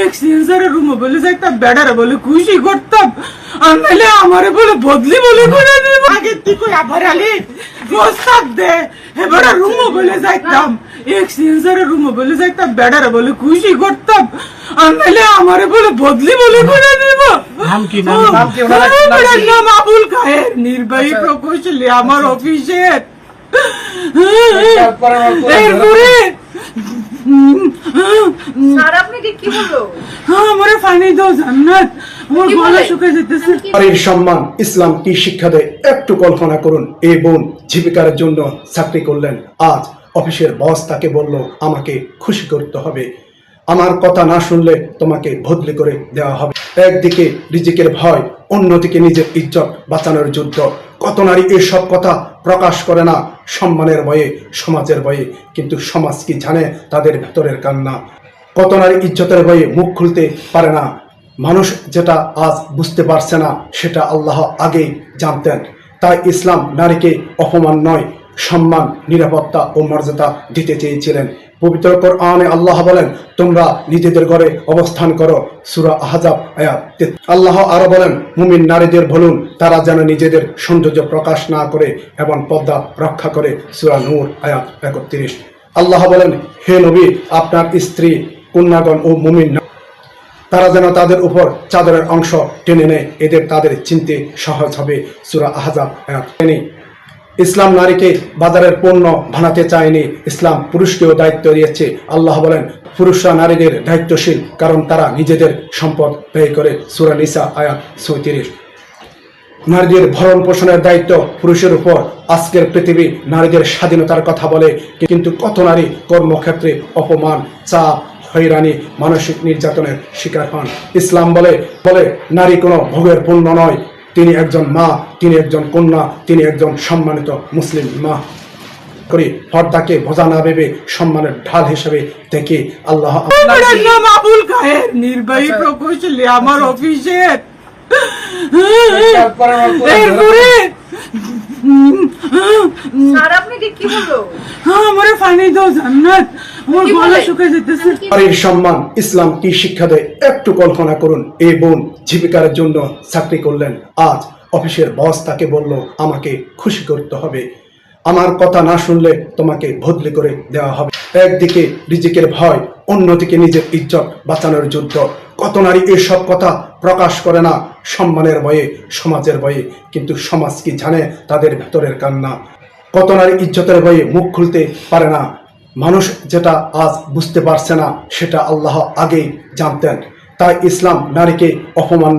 এক্সচেঞ্জারে room বলে যাইতাম, বেড়ারে বলে খুশি করতাম, আর নাহলে আমারে বলে বদলি বলে করে দিব। আগে তুই আবার আলি প্রস্তাব দে, এবার রুম বলে যাইতাম, এক্সচেঞ্জারে রুম বলে যাইতাম, বেড়ারে বলে খুশি করতাম, আর নাহলে আমারে বলে বদলি বলে করে দিব। নাম কি? নাম কি? বেড়ার নাম আবুল খায়ের, নির্বাহী প্রকৌশলী আমার অফিসের। এরপরে স্যার আপনাকে কি বললো? আমারে পানি দাও জান্নাত, আমার গলা শুকিয়ে যেতেছে। নারীর সম্মান ইসলাম কি শিক্ষা দেয় একটু কল্পনা করুন। এই বোন জীবিকার জন্য চাকরি করলেন, আজ অফিসের বস তাকে বলল আমাকে খুশি করতে হবে, আমার কথা না শুনলে তোমাকে বদলি করে দেওয়া হবে। একদিকে রিজিকের ভয়, অন্যদিকে নিজের ইজ্জত বাঁচানোর যুদ্ধ। কত নারী এসব কথা প্রকাশ করে না সম্মানের ভয়ে, সমাজের ভয়ে, কিন্তু সমাজ কি জানে তাদের ভেতরের কান্না? কত নারী ইজ্জতের ভয়ে মুখ খুলতে পারে না। মানুষ যেটা আজ বুঝতে পারছে না সেটা আল্লাহ আগেই জানতেন। তাই ইসলাম নারীকে অপমান নয়, সম্মান, নিরাপত্তা ও মর্যাদা দিতে চেয়েছিলেন। পবিত্র কোরআনে আল্লাহ বলেন, তোমরা নিজেদের ঘরে অবস্থান করো, সূরা আহজাব আয়াত 33। আল্লাহ আরো বলেন, মুমিন নারীদের বলুন তারা যেন নিজেদের সৌন্দর্য প্রকাশ না করে এবং পর্দা রক্ষা করে, সূরা নূর আয়াত 31। আল্লাহ বলেন, হে নবী, আপনার স্ত্রী, কন্যাগণ ও মুমিন তারা যেন তাদের উপর চাদরের অংশ টেনে নেয়, এদের তাদের চিনতে সহজ হবে, সূরা আহজাব আয়াত 10। ইসলাম নারীকে বাজারের পণ্য বানাতে চায়নি, ইসলাম পুরুষকেও দায়িত্ব দিয়েছে। আল্লাহ বলেন, পুরুষরা নারীদের দায়িত্বশীল কারণ তারা নিজেদের সম্পদ ব্যয় করে, সূরা নিসা আয়াত 36। নারীদের ভরণ পোষণের দায়িত্ব পুরুষের উপর। আজকের পৃথিবী নারীদের স্বাধীনতার কথা বলে, কিন্তু কত নারী কর্মক্ষেত্রে অপমান, চাপ, হয়রানি, মানসিক নির্যাতনের শিকার হন। ইসলাম বলে নারী কোনো ভোগের পণ্য নয়, তিনি একজন মা, তিনি একজন কন্যা, তিনি একজন সম্মানিত মুসলিম মা। করি পর্দাকে বোঝা না ভেবে সম্মানের ঢাল হিসেবে দেখে আল্লাহ। বেড়ার নাম আবুল খায়ের, নির্বাহী প্রকৌশলী আমার অফিসের। এরপরে স্যার আপনাকে কি বললো? আমারে পানি দাও জান্নাত, আমার গলা শুকিয়ে যেতেছে। নারীর সম্মান ইসলাম কি শিক্ষা দেয় একটু কল্পনা করুন। এই বোন জীবিকার জন্য চাকরি করলেন, আজ অফিসের বস তাকে বলল আমাকে খুশি করতে হবে, আমার কথা না শুনলে তোমাকে বদলি করে দেওয়া হবে। একদিকে রিজিকের ভয়, অন্যদিকে নিজের ইজ্জত বাঁচানোর যুদ্ধ। কত নারী এসব কথা প্রকাশ করে না সম্মানের ভয়ে, সমাজের ভয়ে, কিন্তু সমাজ কি জানে তাদের ভেতরের কান্না? কত নারী ইজ্জতের ভয়ে মুখ খুলতে পারে না। মানুষ যেটা আজ বুঝতে পারছে না সেটা আল্লাহ আগেই জানতেন। তাই ইসলাম নারীকে অপমান